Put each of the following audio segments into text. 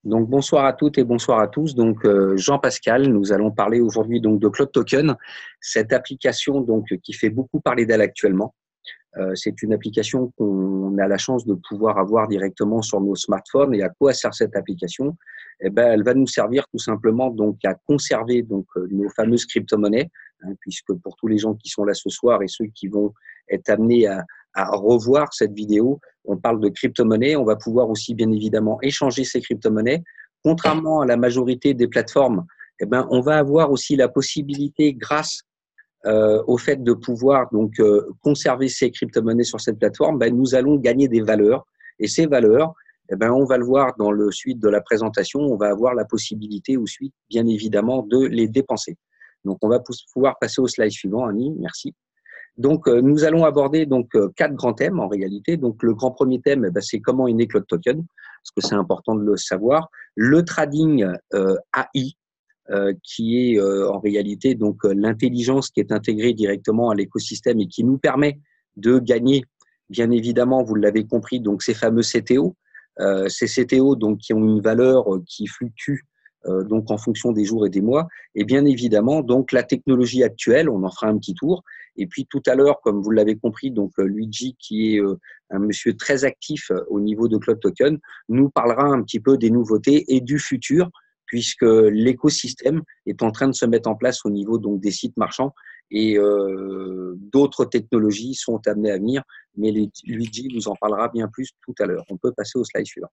Donc bonsoir à toutes et bonsoir à tous. Donc Jean-Pascal, nous allons parler aujourd'hui donc de Cloud Token, cette application donc qui fait beaucoup parler d'elle actuellement. C'est une application qu'on a la chance de pouvoir avoir directement sur nos smartphones. Et à quoi sert cette application? Eh ben, elle va nous servir tout simplement donc à conserver donc nos fameuses crypto-monnaies, puisque pour tous les gens qui sont là ce soir et ceux qui vont être amenés à revoir cette vidéo, on parle de crypto-monnaies. On va pouvoir aussi bien évidemment échanger ces crypto-monnaies. Contrairement à la majorité des plateformes, eh ben, on va avoir aussi la possibilité, grâce au fait de pouvoir donc conserver ces crypto-monnaies sur cette plateforme, ben, nous allons gagner des valeurs. Et ces valeurs, eh ben, on va le voir dans le suite de la présentation, on va avoir la possibilité aussi, bien évidemment, de les dépenser. Donc, on va pouvoir passer au slide suivant, Annie, merci. Donc, nous allons aborder donc 4 grands thèmes en réalité. Donc, le grand premier thème, eh ben, c'est comment est né Cloud Token, parce que c'est important de le savoir. Le trading AI, qui est en réalité donc l'intelligence qui est intégrée directement à l'écosystème et qui nous permet de gagner, bien évidemment, vous l'avez compris, donc ces fameux CTO, ces CTO donc qui ont une valeur qui fluctue donc en fonction des jours et des mois, et bien évidemment donc la technologie actuelle, on en fera un petit tour. Et puis tout à l'heure, comme vous l'avez compris, donc Luigi, qui est un monsieur très actif au niveau de Cloud Token, nous parlera un petit peu des nouveautés et du futur, puisque l'écosystème est en train de se mettre en place au niveau donc des sites marchands et d'autres technologies sont amenées à venir, mais Luigi vous en parlera bien plus tout à l'heure. On peut passer au slide suivant.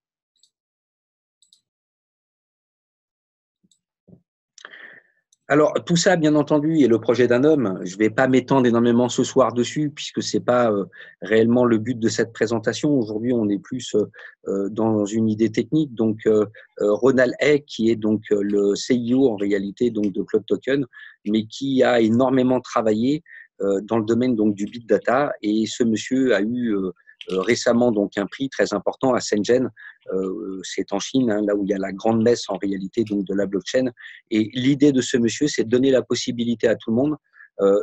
Alors, tout ça, bien entendu, est le projet d'un homme. Je ne vais pas m'étendre énormément ce soir dessus, puisque ce n'est pas réellement le but de cette présentation. Aujourd'hui, on est plus dans une idée technique. Donc, Ronald Hay, qui est donc le CIO en réalité donc de Cloud Token, mais qui a énormément travaillé dans le domaine donc du big data. Et ce monsieur a eu récemment donc un prix très important à Shenzhen. C'est en Chine, hein, là où il y a la grande messe en réalité donc de la blockchain. Et l'idée de ce monsieur, c'est de donner la possibilité à tout le monde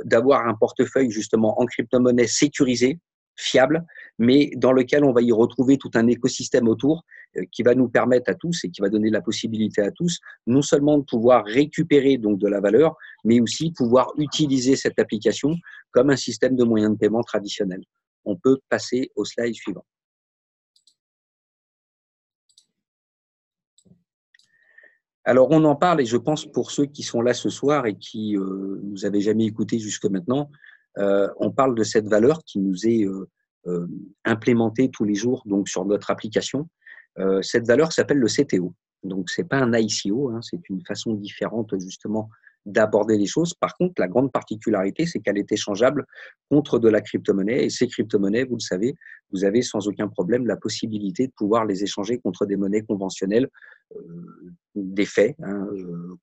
d'avoir un portefeuille justement en crypto-monnaie sécurisé, fiable, mais dans lequel on va y retrouver tout un écosystème autour qui va nous permettre à tous et qui va donner la possibilité à tous non seulement de pouvoir récupérer donc de la valeur, mais aussi pouvoir utiliser cette application comme un système de moyens de paiement traditionnel. On peut passer au slide suivant. Alors, on en parle, et je pense pour ceux qui sont là ce soir et qui nous avaient jamais écoutés jusque maintenant, on parle de cette valeur qui nous est implémentée tous les jours donc sur notre application. Cette valeur s'appelle le CTO. Donc, c'est pas un ICO, hein, c'est une façon différente justement d'aborder les choses. Par contre, la grande particularité, c'est qu'elle est échangeable contre de la crypto-monnaie. Et ces crypto-monnaies, vous le savez, vous avez sans aucun problème la possibilité de pouvoir les échanger contre des monnaies conventionnelles, des faits, hein,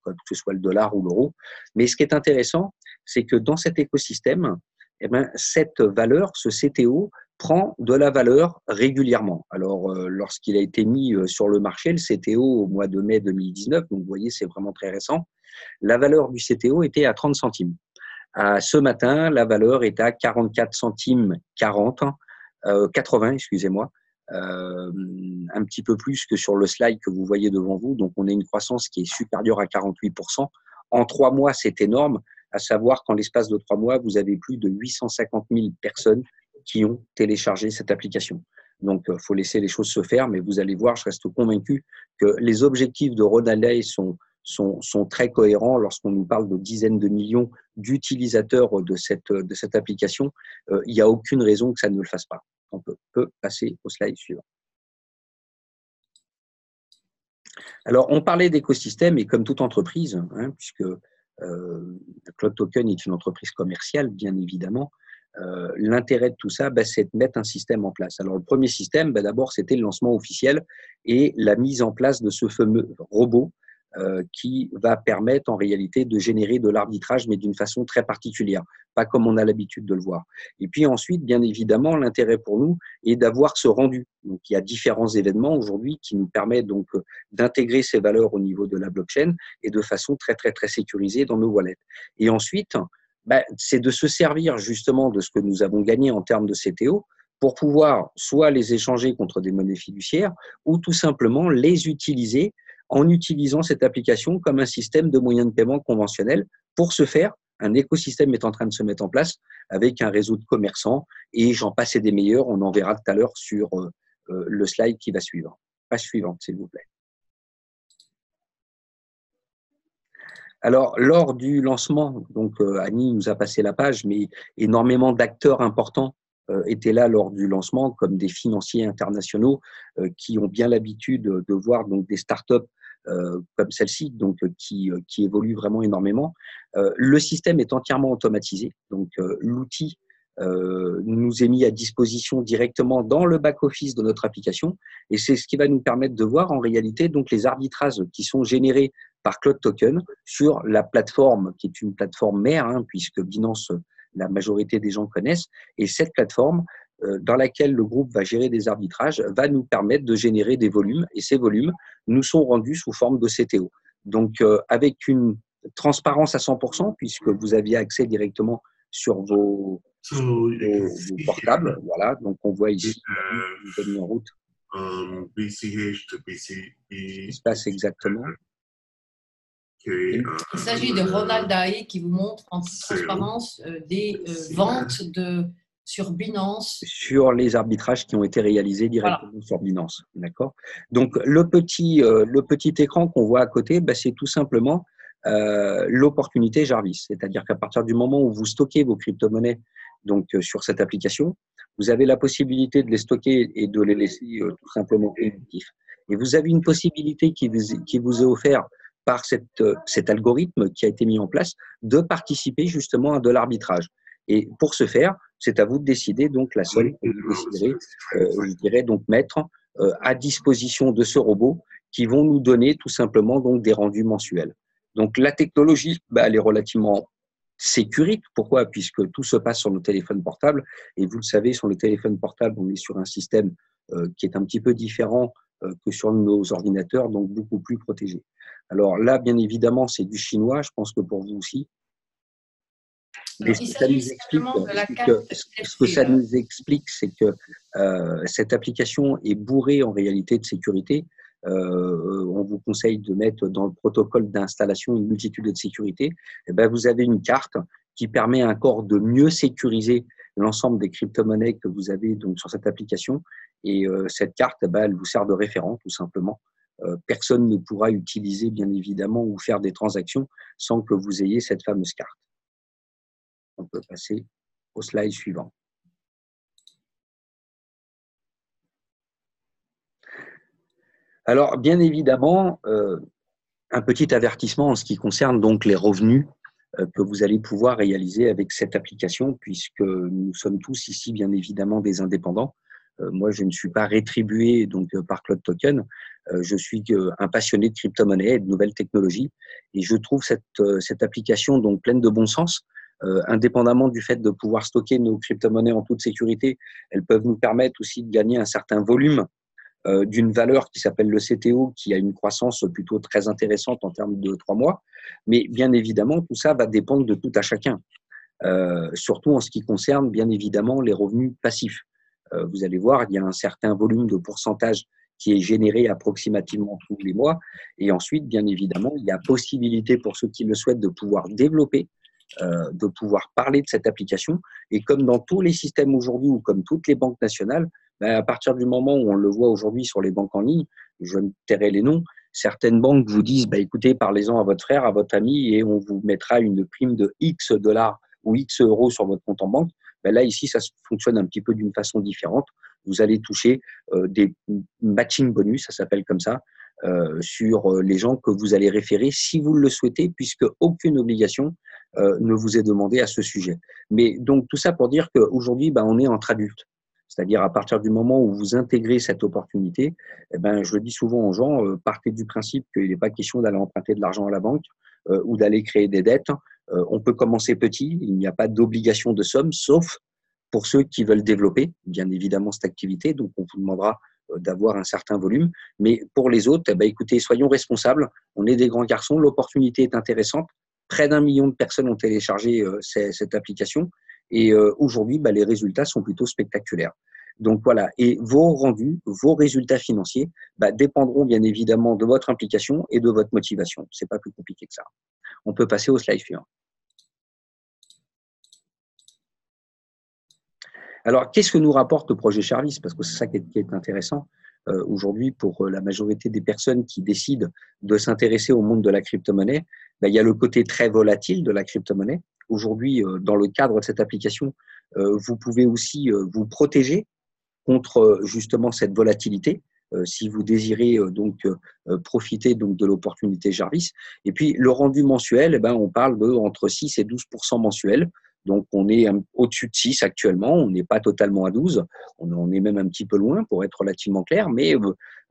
que ce soit le dollar ou l'euro. Mais ce qui est intéressant, c'est que dans cet écosystème, eh ben, cette valeur, ce CTO, prend de la valeur régulièrement. Alors, lorsqu'il a été mis sur le marché, le CTO, au mois de mai 2019, donc vous voyez, c'est vraiment très récent, la valeur du CTO était à 30 centimes. Ce matin, la valeur est à 44 centimes 80, excusez-moi, un petit peu plus que sur le slide que vous voyez devant vous. Donc, on a une croissance qui est supérieure à 48%. En 3 mois, c'est énorme, à savoir qu'en l'espace de 3 mois, vous avez plus de 850 000 personnes qui ont téléchargé cette application. Donc, il faut laisser les choses se faire, mais vous allez voir, je reste convaincu que les objectifs de Ronald Hay sont très cohérents lorsqu'on nous parle de dizaines de millions d'utilisateurs de cette application. Il n'y a aucune raison que ça ne le fasse pas. On peut passer au slide suivant. Alors, on parlait d'écosystème et comme toute entreprise, hein, puisque Cloud Token est une entreprise commerciale, bien évidemment, l'intérêt de tout ça, c'est de mettre un système en place. Alors, le premier système, d'abord, c'était le lancement officiel et la mise en place de ce fameux robot qui va permettre en réalité de générer de l'arbitrage, mais d'une façon très particulière, pas comme on a l'habitude de le voir. Et puis ensuite, bien évidemment, l'intérêt pour nous est d'avoir ce rendu. Donc, il y a différents événements aujourd'hui qui nous permettent donc d'intégrer ces valeurs au niveau de la blockchain et de façon très, très, très sécurisée dans nos wallets. Et ensuite, c'est de se servir justement de ce que nous avons gagné en termes de CTO pour pouvoir soit les échanger contre des monnaies fiduciaires ou tout simplement les utiliser en utilisant cette application comme un système de moyens de paiement conventionnel. Pour ce faire, un écosystème est en train de se mettre en place avec un réseau de commerçants et j'en passe et des meilleurs. On en verra tout à l'heure sur le slide qui va suivre. Page suivante, s'il vous plaît. Alors, lors du lancement, donc Annie nous a passé la page, mais énormément d'acteurs importants étaient là lors du lancement, comme des financiers internationaux qui ont bien l'habitude de voir donc des startups comme celle-ci, donc qui évoluent vraiment énormément. Le système est entièrement automatisé, donc l'outil nous est mis à disposition directement dans le back-office de notre application, et c'est ce qui va nous permettre de voir en réalité donc les arbitrages qui sont générés par Cloud Token sur la plateforme qui est une plateforme mère, hein, puisque Binance, la majorité des gens connaissent, et cette plateforme dans laquelle le groupe va gérer des arbitrages va nous permettre de générer des volumes, et ces volumes nous sont rendus sous forme de CTO. Donc avec une transparence à 100%, puisque vous aviez accès directement sur vos portables. Voilà, donc on voit ici une mise en route. BCH to BCB. Ce qui se passe exactement. Il s'agit de Ronald Daé qui vous montre en toute transparence des ventes sur Binance. Sur les arbitrages qui ont été réalisés directement sur Binance. D'accord. Donc, le petit écran qu'on voit à côté, c'est tout simplement l'opportunité Jarvis. C'est-à-dire qu'à partir du moment où vous stockez vos crypto-monnaies donc, sur cette application, vous avez la possibilité de les stocker et de les laisser tout simplement inactifs. Et vous avez une possibilité qui vous est offerte par cet algorithme qui a été mis en place de participer justement à de l'arbitrage. Et pour ce faire, c'est à vous de décider donc la somme que vous déciderez, je dirais donc mettre à disposition de ce robot qui vont nous donner tout simplement donc des rendus mensuels. Donc la technologie, elle est relativement sécurite. Pourquoi? Puisque tout se passe sur nos téléphones portables et vous le savez, sur le téléphone portable, on est sur un système qui est un petit peu différent que sur nos ordinateurs, donc beaucoup plus protégé. Alors là, bien évidemment, c'est du chinois, je pense que pour vous aussi. Mais ce que ça nous explique, c'est que cette application est bourrée en réalité de sécurité. On vous conseille de mettre dans le protocole d'installation une multitude de sécurité. Et vous avez une carte qui permet encore de mieux sécuriser l'ensemble des crypto-monnaies que vous avez donc sur cette application. Et cette carte, elle vous sert de référent tout simplement. Personne ne pourra utiliser bien évidemment ou faire des transactions sans que vous ayez cette fameuse carte. On peut passer au slide suivant. Alors, bien évidemment, un petit avertissement en ce qui concerne donc les revenus que vous allez pouvoir réaliser avec cette application, puisque nous sommes tous ici, bien évidemment, des indépendants. Moi, je ne suis pas rétribué donc par Cloud Token. Je suis un passionné de crypto-monnaie et de nouvelles technologies, et je trouve cette application donc pleine de bon sens. Indépendamment du fait de pouvoir stocker nos crypto-monnaies en toute sécurité, elles peuvent nous permettre aussi de gagner un certain volume d'une valeur qui s'appelle le CTO, qui a une croissance plutôt très intéressante en termes de 3 mois. Mais bien évidemment, tout ça va dépendre de tout à chacun, surtout en ce qui concerne bien évidemment les revenus passifs. Vous allez voir, il y a un certain volume de pourcentage qui est généré approximativement tous les mois. Et ensuite, bien évidemment, il y a possibilité pour ceux qui le souhaitent de pouvoir développer, de pouvoir parler de cette application. Et comme dans tous les systèmes aujourd'hui ou comme toutes les banques nationales, à partir du moment où on le voit aujourd'hui sur les banques en ligne, je me tairai les noms, certaines banques vous disent écoutez, parlez-en à votre frère, à votre ami et on vous mettra une prime de X dollars ou X euros sur votre compte en banque. Là, ici, ça fonctionne un petit peu d'une façon différente. Vous allez toucher des matching bonus, ça s'appelle comme ça, sur les gens que vous allez référer si vous le souhaitez, puisque aucune obligation ne vous est demandée à ce sujet. Mais donc, tout ça pour dire qu'aujourd'hui, on est entre adultes. C'est-à-dire à partir du moment où vous intégrez cette opportunité, je le dis souvent aux gens, partez du principe qu'il n'est pas question d'aller emprunter de l'argent à la banque ou d'aller créer des dettes. On peut commencer petit, il n'y a pas d'obligation de somme, sauf pour ceux qui veulent développer, bien évidemment, cette activité. Donc, on vous demandera d'avoir un certain volume. Mais pour les autres, écoutez, soyons responsables. On est des grands garçons, l'opportunité est intéressante. Près d'1 million de personnes ont téléchargé cette application. Et aujourd'hui, les résultats sont plutôt spectaculaires. Donc voilà, et vos rendus, vos résultats financiers dépendront bien évidemment de votre implication et de votre motivation. C'est pas plus compliqué que ça. On peut passer au slide suivant. Alors, qu'est-ce que nous rapporte le projet Charvis? Parce que c'est ça qui est intéressant aujourd'hui pour la majorité des personnes qui décident de s'intéresser au monde de la crypto-monnaie. Il y a le côté très volatile de la crypto-monnaie. Aujourd'hui, dans le cadre de cette application, vous pouvez aussi vous protéger contre justement cette volatilité, si vous désirez profiter donc de l'opportunité Jarvis. Et puis le rendu mensuel, on parle de entre 6 et 12% mensuel. Donc on est au-dessus de 6 actuellement, on n'est pas totalement à 12, on est même un petit peu loin pour être relativement clair, mais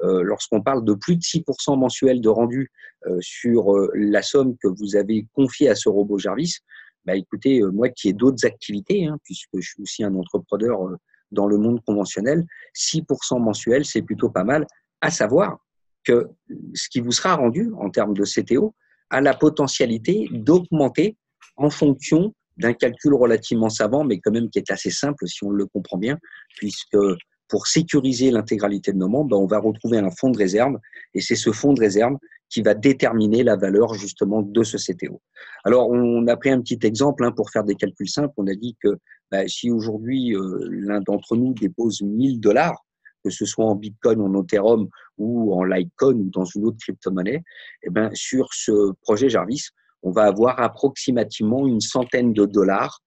lorsqu'on parle de plus de 6% mensuel de rendu sur la somme que vous avez confiée à ce robot Jarvis, écoutez, moi qui ai d'autres activités, puisque je suis aussi un entrepreneur dans le monde conventionnel, 6% mensuel, c'est plutôt pas mal, à savoir que ce qui vous sera rendu en termes de CTO a la potentialité d'augmenter en fonction d'un calcul relativement savant, mais quand même qui est assez simple si on le comprend bien, puisque pour sécuriser l'intégralité de nos membres, on va retrouver un fonds de réserve, et c'est ce fonds de réserve qui va déterminer la valeur justement de ce CTO. Alors, on a pris un petit exemple pour faire des calculs simples. On a dit que si aujourd'hui l'un d'entre nous dépose $1000, que ce soit en Bitcoin, en Ethereum ou en Litecoin ou dans une autre crypto-monnaie, sur ce projet Jarvis, on va avoir approximativement une centaine de dollars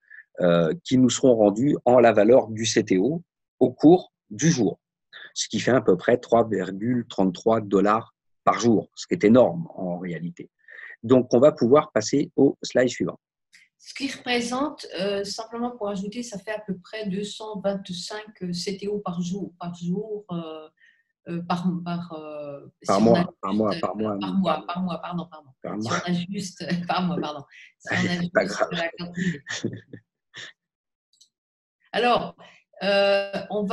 qui nous seront rendus en la valeur du CTO au cours du jour, ce qui fait à peu près 3,33 $ par jour, ce qui est énorme en réalité. Donc, on va pouvoir passer au slide suivant. Ce qui représente, simplement pour ajouter, ça fait à peu près 225 CTO par jour. Par mois, Si on ajuste, par mois, pardon. Si on ajuste pas grave. la quantité. Alors, on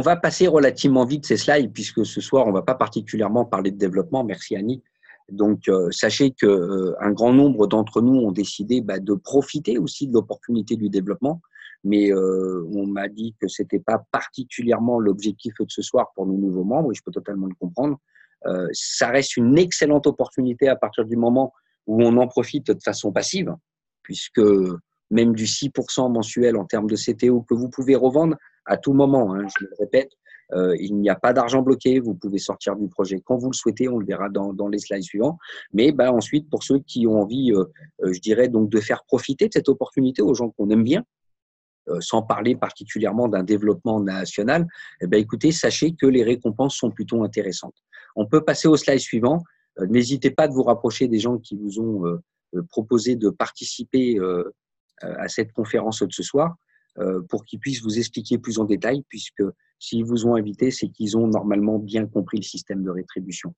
va passer relativement vite ces slides puisque ce soir, on ne va pas particulièrement parler de développement. Merci Annie. Donc, sachez qu'un grand nombre d'entre nous ont décidé de profiter aussi de l'opportunité du développement, mais on m'a dit que ce n'était pas particulièrement l'objectif de ce soir pour nos nouveaux membres, et je peux totalement le comprendre. Ça reste une excellente opportunité à partir du moment où on en profite de façon passive, puisque même du 6% mensuel en termes de CTO que vous pouvez revendre à tout moment, je le répète, il n'y a pas d'argent bloqué, vous pouvez sortir du projet quand vous le souhaitez, on le verra dans les slides suivants. Mais ensuite, pour ceux qui ont envie, je dirais, donc de faire profiter de cette opportunité aux gens qu'on aime bien, sans parler particulièrement d'un développement national, écoutez, sachez que les récompenses sont plutôt intéressantes. On peut passer au slide suivant. N'hésitez pas de vous rapprocher des gens qui vous ont proposé de participer à cette conférence de ce soir pour qu'ils puissent vous expliquer plus en détail, puisque s'ils vous ont invité, c'est qu'ils ont normalement bien compris le système de rétribution.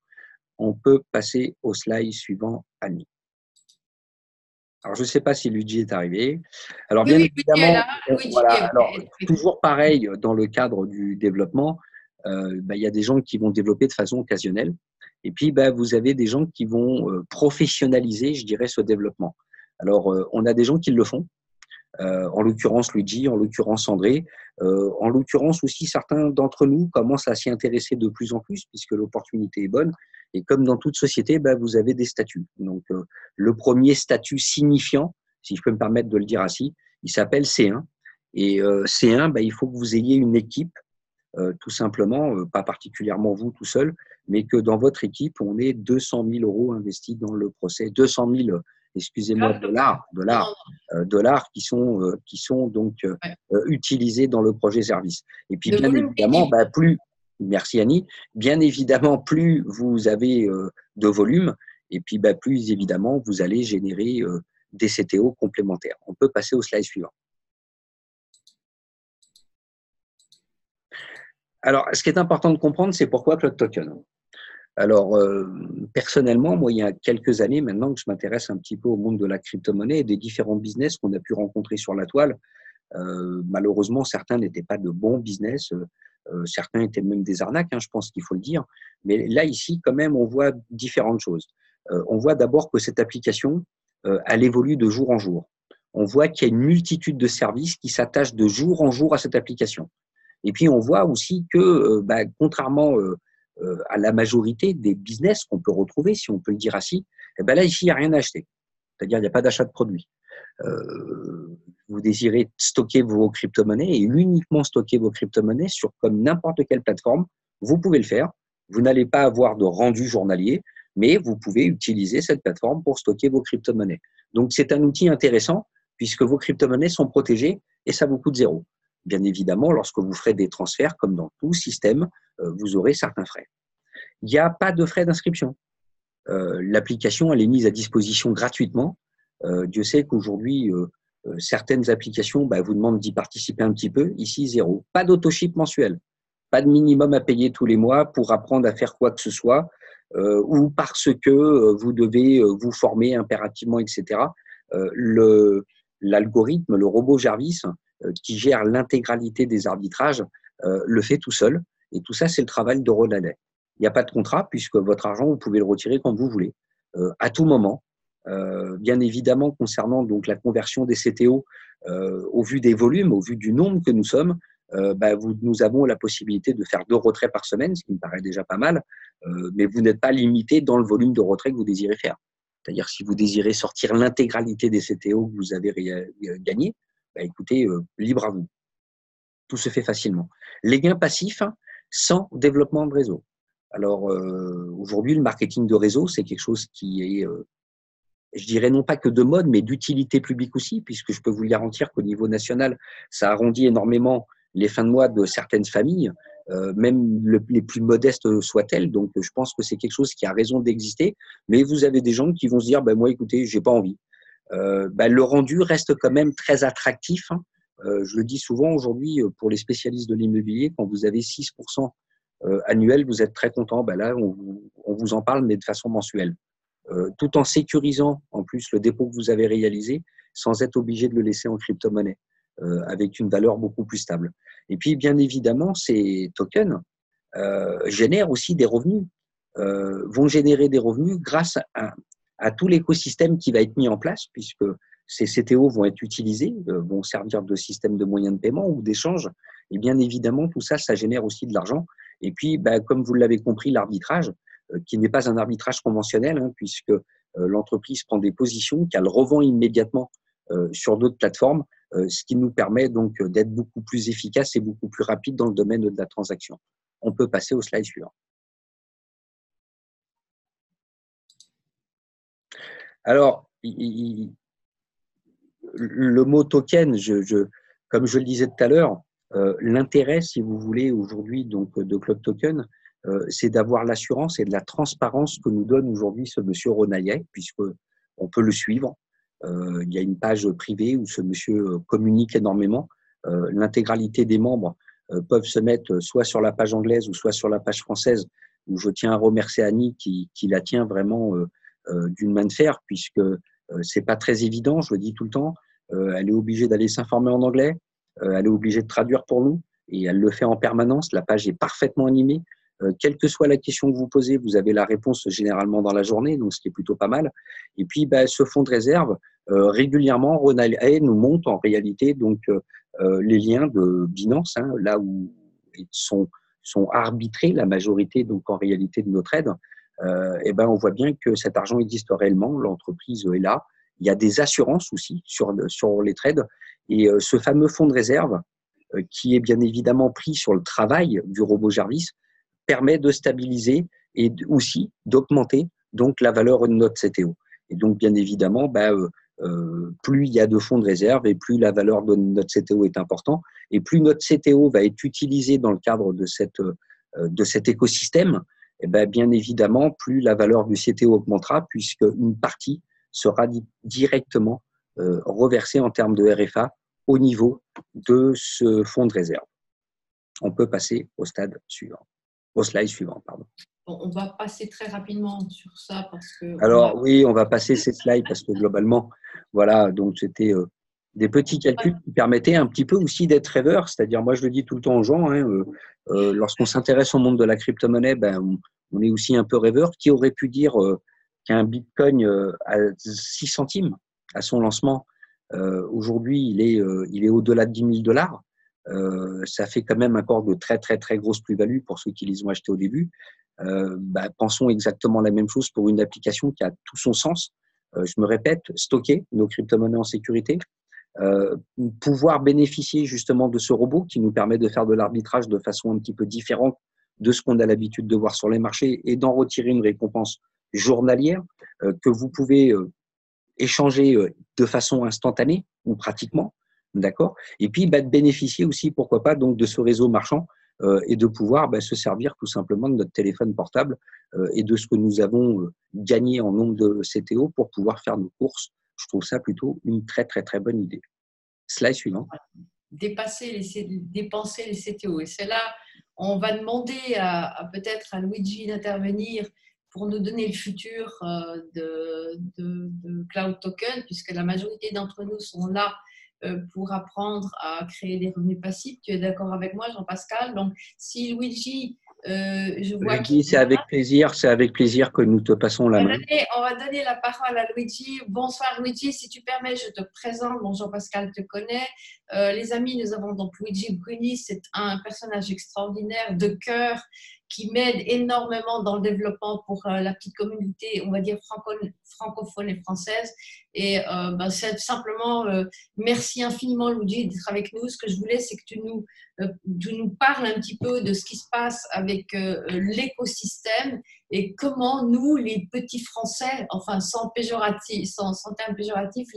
On peut passer au slide suivant, Annie. Alors, je ne sais pas si Luigi est arrivé. Alors, bien évidemment, toujours pareil, dans le cadre du développement, il y a des gens qui vont développer de façon occasionnelle. Et puis, vous avez des gens qui vont professionnaliser, je dirais, ce développement. Alors, on a des gens qui le font. En l'occurrence Luigi, en l'occurrence André, en l'occurrence aussi certains d'entre nous commencent à s'y intéresser de plus en plus puisque l'opportunité est bonne. Et comme dans toute société, vous avez des statuts. Donc, le premier statut signifiant, si je peux me permettre de le dire ainsi, il s'appelle C1. Et C1, il faut que vous ayez une équipe, tout simplement, pas particulièrement vous tout seul, mais que dans votre équipe, on ait 200 000 € investis dans le procès, 200 000 excusez-moi, dollars qui sont donc utilisés dans le projet service. Et puis, bien évidemment, merci Annie, bien évidemment, plus vous avez de volume, et puis plus évidemment, vous allez générer des CTO complémentaires. On peut passer au slide suivant. Alors, ce qui est important de comprendre, c'est pourquoi Cloud Token. Alors, personnellement, moi, il y a quelques années maintenant que je m'intéresse un petit peu au monde de la crypto-monnaie et des différents business qu'on a pu rencontrer sur la toile. Malheureusement, certains n'étaient pas de bons business, certains étaient même des arnaques, je pense qu'il faut le dire. Mais là, ici, quand même, on voit différentes choses. On voit d'abord que cette application, elle évolue de jour en jour. on voit qu'il y a une multitude de services qui s'attachent de jour en jour à cette application. Et puis, on voit aussi que, contrairement à la majorité des business qu'on peut retrouver, si on peut le dire ainsi, là, ici, il n'y a rien à acheter. C'est-à-dire, il n'y a pas d'achat de produits. Vous désirez stocker vos crypto-monnaies et uniquement stocker vos crypto-monnaies sur comme n'importe quelle plateforme, vous pouvez le faire. Vous n'allez pas avoir de rendu journalier, mais vous pouvez utiliser cette plateforme pour stocker vos crypto-monnaies. Donc, c'est un outil intéressant puisque vos crypto-monnaies sont protégées et ça vous coûte zéro. Bien évidemment, lorsque vous ferez des transferts, comme dans tout système, vous aurez certains frais. Il n'y a pas de frais d'inscription. L'application, elle est mise à disposition gratuitement. Dieu sait qu'aujourd'hui, certaines applications vous demandent d'y participer un petit peu. Ici, zéro. Pas d'autoship mensuel. Pas de minimum à payer tous les mois pour apprendre à faire quoi que ce soit ou parce que vous devez vous former impérativement, etc. L'algorithme, le robot Jarvis, qui gère l'intégralité des arbitrages, le fait tout seul. Et tout ça, c'est le travail de Ronalet. Il n'y a pas de contrat puisque votre argent, vous pouvez le retirer quand vous voulez, à tout moment. Bien évidemment, concernant donc la conversion des CTO, au vu des volumes, au vu du nombre que nous sommes, nous avons la possibilité de faire 2 retraits par semaine, ce qui me paraît déjà pas mal, mais vous n'êtes pas limité dans le volume de retraits que vous désirez faire. C'est-à-dire, si vous désirez sortir l'intégralité des CTO que vous avez gagnés, écoutez, libre à vous. Tout se fait facilement. Les gains passifs sans développement de réseau. Alors, aujourd'hui, le marketing de réseau, c'est quelque chose qui est, je dirais non pas que de mode, mais d'utilité publique aussi, puisque je peux vous le garantir qu'au niveau national, ça arrondit énormément les fins de mois de certaines familles, même les plus modestes soient-elles. Donc, je pense que c'est quelque chose qui a raison d'exister. Mais vous avez des gens qui vont se dire, moi, écoutez, j'ai pas envie. Le rendu reste quand même très attractif. Je le dis souvent aujourd'hui pour les spécialistes de l'immobilier, quand vous avez 6% annuel, vous êtes très content. Là, on vous en parle, mais de façon mensuelle. Tout en sécurisant en plus le dépôt que vous avez réalisé sans être obligé de le laisser en crypto-monnaie avec une valeur beaucoup plus stable. Et puis, bien évidemment, ces tokens génèrent aussi des revenus, vont générer des revenus grâce à tout l'écosystème qui va être mis en place puisque ces CTO vont être utilisés, vont servir de système de moyens de paiement ou d'échange. Et bien évidemment, tout ça, ça génère aussi de l'argent. Et puis, comme vous l'avez compris, l'arbitrage, qui n'est pas un arbitrage conventionnel, puisque l'entreprise prend des positions, qu'elle revend immédiatement sur d'autres plateformes, ce qui nous permet donc d'être beaucoup plus efficace et beaucoup plus rapide dans le domaine de la transaction. On peut passer au slide suivant. Alors, le mot token, comme je le disais tout à l'heure, l'intérêt, si vous voulez, aujourd'hui donc de Cloud Token, c'est d'avoir l'assurance et de la transparence que nous donne aujourd'hui ce monsieur Ronaillet, puisqu'on peut le suivre. Il y a une page privée où ce monsieur communique énormément. L'intégralité des membres peuvent se mettre soit sur la page anglaise ou soit sur la page française, où je tiens à remercier Annie qui la tient vraiment d'une main de fer, puisque c'est pas très évident, je le dis tout le temps. Elle est obligée d'aller s'informer en anglais, elle est obligée de traduire pour nous, et elle le fait en permanence. La page est parfaitement animée. Quelle que soit la question que vous posez, vous avez la réponse généralement dans la journée, donc ce qui est plutôt pas mal. Et puis, ce fonds de réserve, régulièrement, Ronaillet nous montre en réalité donc les liens de Binance, là où ils sont arbitrés la majorité donc en réalité de nos trades. On voit bien que cet argent existe réellement, l'entreprise est là. Il y a des assurances aussi sur les trades. Et ce fameux fonds de réserve, qui est bien évidemment pris sur le travail du robot Jarvis, permet de stabiliser et aussi d'augmenter donc la valeur de notre CTO. Et donc, bien évidemment, plus il y a de fonds de réserve et plus la valeur de notre CTO est importante, et plus notre CTO va être utilisé dans le cadre de cet écosystème, bien évidemment, plus la valeur du CTO augmentera, puisque une partie sera directement reversée en termes de RFA au niveau de ce fonds de réserve. On peut passer au slide suivant. Bon, on va passer très rapidement sur ça parce que… Alors oui, on va passer ces slides parce que globalement, voilà, donc c'était des petits calculs qui permettaient un petit peu aussi d'être rêveur. C'est-à-dire, moi je le dis tout le temps aux gens, lorsqu'on s'intéresse au monde de la crypto-monnaie, on est aussi un peu rêveur. Qui aurait pu dire qu'un Bitcoin à 6 centimes à son lancement Aujourd'hui, il est au-delà de 10 000 $. Ça fait quand même encore de très, très, très grosses plus-values pour ceux qui les ont achetés au début. Pensons exactement la même chose pour une application qui a tout son sens. Je me répète, stocker nos crypto-monnaies en sécurité, pouvoir bénéficier justement de ce robot qui nous permet de faire de l'arbitrage de façon un petit peu différente de ce qu'on a l'habitude de voir sur les marchés et d'en retirer une récompense journalière que vous pouvez échanger de façon instantanée ou pratiquement, d'accord. Et puis de bénéficier aussi, pourquoi pas, donc de ce réseau marchand et de pouvoir se servir tout simplement de notre téléphone portable et de ce que nous avons gagné en nombre de CTO pour pouvoir faire nos courses. Je trouve ça plutôt une très très très bonne idée. Slide suivant. Dépenser les CTO. Et c'est là, on va demander peut-être à Luigi d'intervenir pour nous donner le futur de Cloud Token, puisque la majorité d'entre nous sont là pour apprendre à créer des revenus passifs. Tu es d'accord avec moi, Jean-Pascal? Donc, si Luigi, je vois qu'il c'est avec plaisir que nous te passons la main. On va donner la parole à Luigi. Bonsoir Luigi, si tu permets, je te présente. Bon, Jean-Pascal te connaît. Les amis, nous avons donc Luigi Bruni, c'est un personnage extraordinaire de cœur qui m'aide énormément dans le développement pour la petite communauté, on va dire francophone et française. Et c'est simplement merci infiniment Luigi d'être avec nous. Ce que je voulais, c'est que tu nous parles un petit peu de ce qui se passe avec l'écosystème et comment nous, les petits Français, enfin sans terme péjoratif,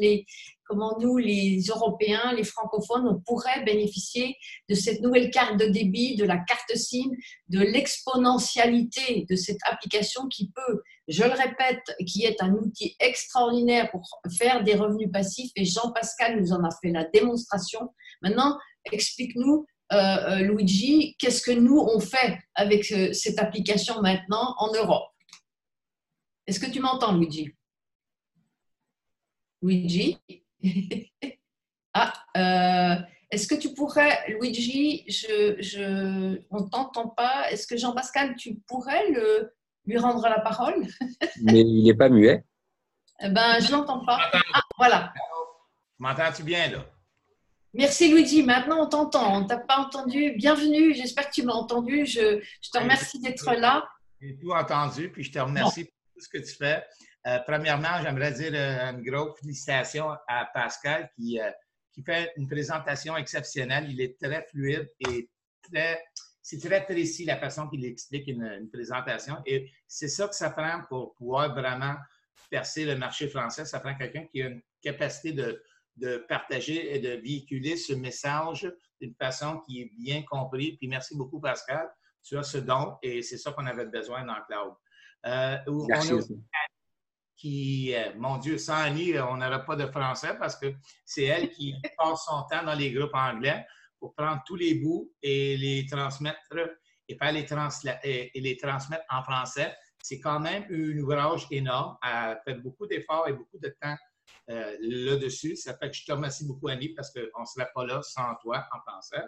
comment nous, les Européens, les francophones, on pourrait bénéficier de cette nouvelle carte de débit, de la carte SIM, de l'exponentialité de cette application qui peut, je le répète, qui est un outil extraordinaire pour faire des revenus passifs. Et Jean-Pascal nous en a fait la démonstration. Maintenant, explique-nous, Luigi, qu'est-ce que nous, on fait avec cette application maintenant en Europe? Est-ce que tu m'entends, Luigi? Luigi? Est-ce que tu pourrais, Luigi, on ne t'entend pas. Est-ce que Jean-Pascal, tu pourrais lui rendre la parole? Mais il n'est pas muet. Je ne l'entends pas. Ah, voilà. M'entends-tu bien, là? Merci, Luigi. Maintenant, on t'entend. On ne t'a pas entendu. Bienvenue. J'espère que tu m'as entendu. Je te remercie d'être là. J'ai tout entendu, puis je te remercie pour tout ce que tu fais. Premièrement, j'aimerais dire une grosse félicitation à Pascal qui fait une présentation exceptionnelle. Il est très fluide et c'est très précis la façon qu'il explique une présentation. Et c'est ça que ça prend pour pouvoir vraiment percer le marché français. Ça prend quelqu'un qui a une capacité de partager et de véhiculer ce message d'une façon qui est bien comprise. Puis merci beaucoup, Pascal. Tu as ce don et c'est ça qu'on avait besoin dans le cloud. Merci. Mon Dieu, sans Annie, on n'aurait pas de français parce que c'est elle qui passe son temps dans les groupes anglais pour prendre tous les bouts et les transmettre et les transmettre en français. C'est quand même un ouvrage énorme. Elle fait beaucoup d'efforts et beaucoup de temps là-dessus. Ça fait que je te remercie beaucoup, Annie, parce qu'on ne serait pas là sans toi en français.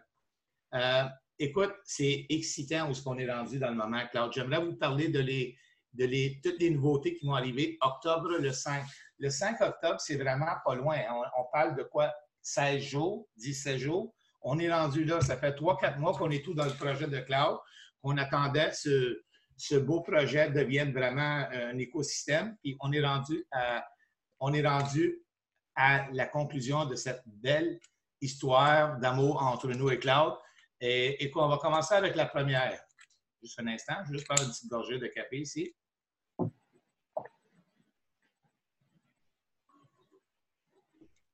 Écoute, c'est excitant où on est rendu dans le moment cloud. J'aimerais vous parler de toutes les nouveautés qui vont arriver octobre le 5. Le 5 octobre, c'est vraiment pas loin. On parle de quoi? 16 jours, 17 jours. On est rendu là. Ça fait 3-4 mois qu'on est tout dans le projet de cloud. On attendait ce beau projet devienne vraiment un écosystème. Puis on est rendu à la conclusion de cette belle histoire d'amour entre nous et cloud. Et on va commencer avec la première. Juste un instant, je vais juste prendre une petite gorgée de café ici.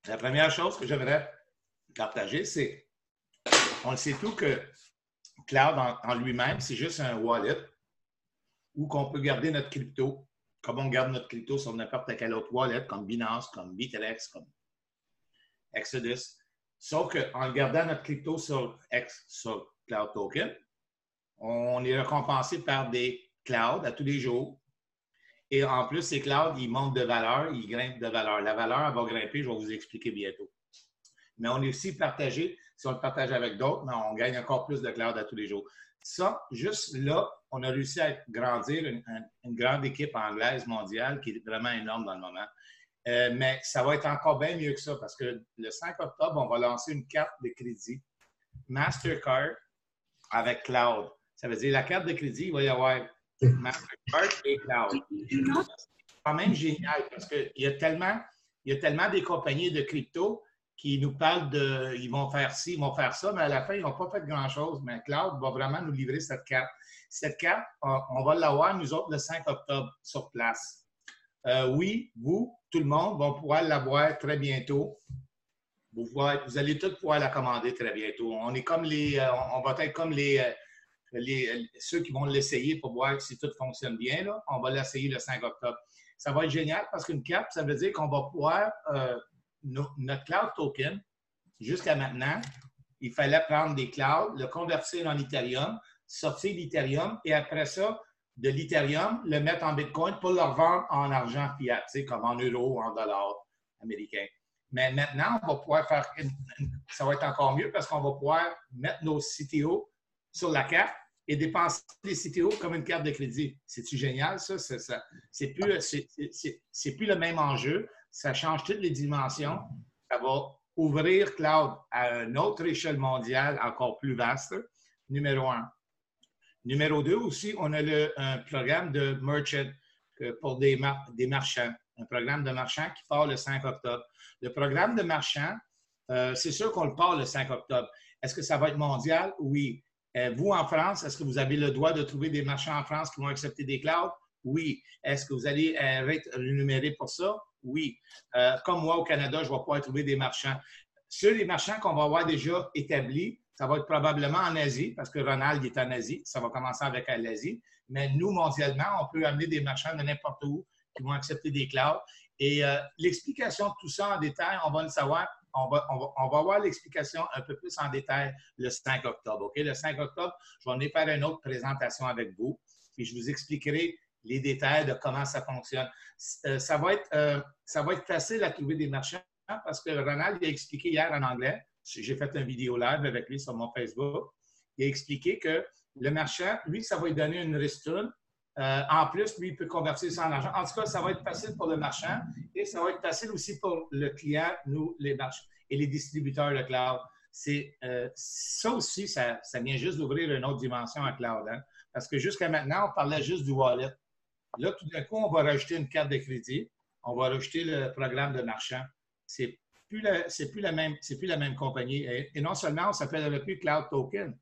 La première chose que j'aimerais partager, c'est, on le sait tout que Cloud en lui-même, c'est juste un wallet où qu'on peut garder notre crypto, comme on garde notre crypto sur n'importe quel autre wallet, comme Binance, comme Bittrex, comme Exodus. Sauf qu'en gardant notre crypto sur Cloud Token, on est récompensé par des clouds à tous les jours. Et en plus, ces clouds, ils montent de valeur, ils grimpent de valeur. La valeur, elle va grimper, je vais vous expliquer bientôt. Mais on est aussi partagé, si on le partage avec d'autres, mais on gagne encore plus de clouds à tous les jours. Ça, juste là, on a réussi à grandir une grande équipe anglaise mondiale qui est vraiment énorme dans le moment. Mais ça va être encore bien mieux que ça parce que le 5 octobre, on va lancer une carte de crédit Mastercard avec Cloud. Ça veut dire la carte de crédit, il va y avoir Mastercard et Cloud. C'est quand même génial parce qu'il y a tellement des compagnies de crypto qui nous parlent de ils vont faire ci, ils vont faire ça, mais à la fin, ils n'ont pas fait grand-chose. Mais Cloud va vraiment nous livrer cette carte. Cette carte, on va l'avoir, nous autres, le 5 octobre sur place. Oui, vous, tout le monde, vont pouvoir l'avoir très bientôt. Vous allez tous pouvoir la commander très bientôt. On est comme on va être comme ceux qui vont l'essayer pour voir si tout fonctionne bien. Là. On va l'essayer le 5 octobre. Ça va être génial parce qu'une carte, ça veut dire qu'on va pouvoir, notre cloud token, jusqu'à maintenant, il fallait prendre des clouds, le convertir en Ethereum, sortir l'Ethereum et après ça, de l'Ethereum, le mettre en Bitcoin pour le revendre en argent fiat, comme en euros ou en dollars américains. Mais maintenant, on va pouvoir faire, ça va être encore mieux parce qu'on va pouvoir mettre nos CTO sur la carte et dépenser les CTO comme une carte de crédit. C'est-tu génial, ça? C'est plus le même enjeu. Ça change toutes les dimensions. Ça va ouvrir Cloud à une autre échelle mondiale encore plus vaste, numéro 1. Numéro 2 aussi, on a un programme de merchant pour des marchands. Un programme de marchand qui part le 5 octobre. Le programme de marchand, c'est sûr qu'on le part le 5 octobre. Est-ce que ça va être mondial? Oui. Vous, en France, est-ce que vous avez le droit de trouver des marchands en France qui vont accepter des clouds? Oui. Est-ce que vous allez être rémunéré pour ça? Oui. Comme moi, au Canada, je vais pouvoir trouver des marchands. Sur les marchands qu'on va avoir déjà établis, ça va être probablement en Asie, parce que Ronald est en Asie. Ça va commencer avec l'Asie. Mais nous, mondialement, on peut amener des marchands de n'importe où qui vont accepter des clouds. Et l'explication de tout ça en détail, on va le savoir. On va avoir l'explication un peu plus en détail le 5 octobre. OK? Le 5 octobre, je vais en faire une autre présentation avec vous. Puis je vous expliquerai les détails de comment ça fonctionne. Ça va être facile à trouver des marchands parce que Ronald a expliqué hier en anglais. J'ai fait une vidéo live avec lui sur mon Facebook. Il a expliqué que le marchand, lui, ça va lui donner une ristourne. En plus, lui, il peut convertir ça en argent. En tout cas, ça va être facile pour le marchand et ça va être facile aussi pour le client, nous, les marchands et les distributeurs de cloud. Ça aussi, ça vient juste d'ouvrir une autre dimension à cloud. Hein? Parce que jusqu'à maintenant, on parlait juste du wallet. Là, tout d'un coup, on va rajouter une carte de crédit. On va rajouter le programme de marchand. C'est plus la même compagnie. Et non seulement, on ne s'appellera plus Cloud Token.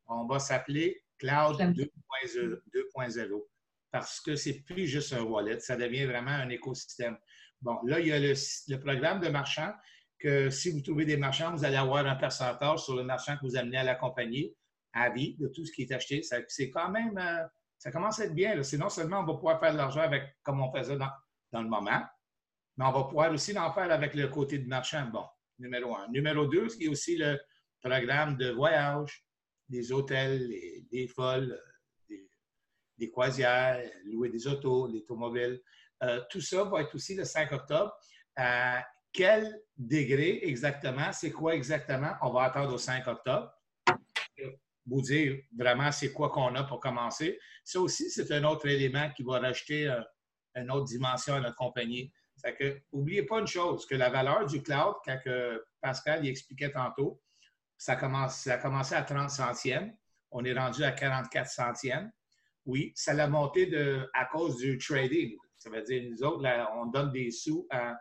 On va s'appeler Cloud 2.0. Parce que c'est plus juste un wallet, ça devient vraiment un écosystème. Bon, là, il y a le programme de marchand que si vous trouvez des marchands, vous allez avoir un pourcentage sur le marchand que vous amenez à la compagnie à vie de tout ce qui est acheté. C'est quand même, ça commence à être bien. C'est non seulement on va pouvoir faire de l'argent avec comme on faisait dans le moment, mais on va pouvoir aussi en faire avec le côté de marchand. Bon, numéro 1. Numéro 2, il y a aussi le programme de voyage, des hôtels, des folles, des croisières, louer des autos, des automobiles. Tout ça va être aussi le 5 octobre. À quel degré exactement, c'est quoi exactement? On va attendre au 5 octobre. Vous dire vraiment c'est quoi qu'on a pour commencer. Ça aussi, c'est un autre élément qui va rajouter une autre dimension à notre compagnie. Fait que, n'oubliez pas une chose, que la valeur du cloud, quand Pascal y expliquait tantôt, ça a commencé à 30 centièmes. On est rendu à 44 centièmes. Oui, ça l'a monté à cause du trading. Ça veut dire, nous autres, là, on donne des sous à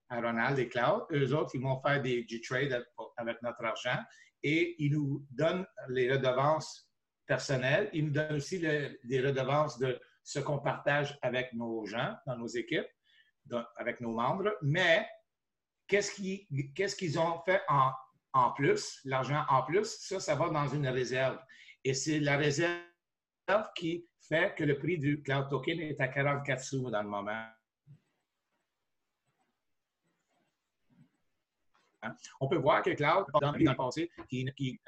Ronald et Cloud. Eux autres, ils vont faire du trade avec notre argent et ils nous donnent les redevances personnelles. Ils nous donnent aussi des redevances de ce qu'on partage avec nos gens, dans nos équipes, avec nos membres. Mais qu'est-ce qu'ils ont fait en plus, l'argent en plus? Ça va dans une réserve. Et c'est la réserve qui fait que le prix du Cloud Token est à 44 sous dans le moment. On peut voir que Cloud, dans le passé, qui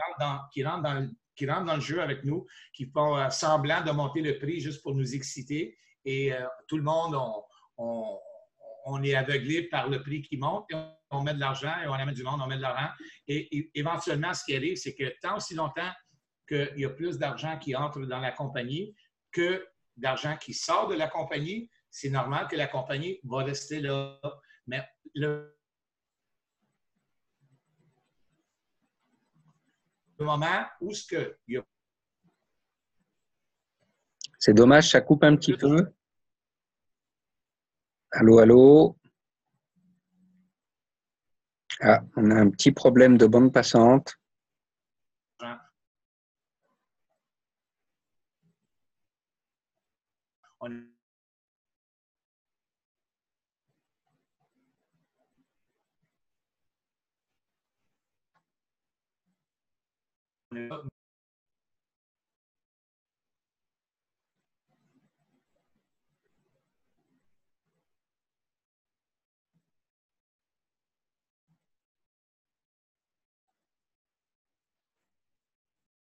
rentre dans le jeu avec nous, qui font semblant de monter le prix juste pour nous exciter. Et tout le monde, on est aveuglé par le prix qui monte. Et on met de l'argent et on amène du monde, on met de l'argent. Et éventuellement, ce qui arrive, c'est que tant aussi longtemps qu'il y a plus d'argent qui entre dans la compagnie que d'argent qui sort de la compagnie, c'est normal que la compagnie va rester là. Mais le moment où ce que il y a C'est dommage, ça coupe un petit peu. Allô, allô. Ah, on a un petit problème de bande passante. on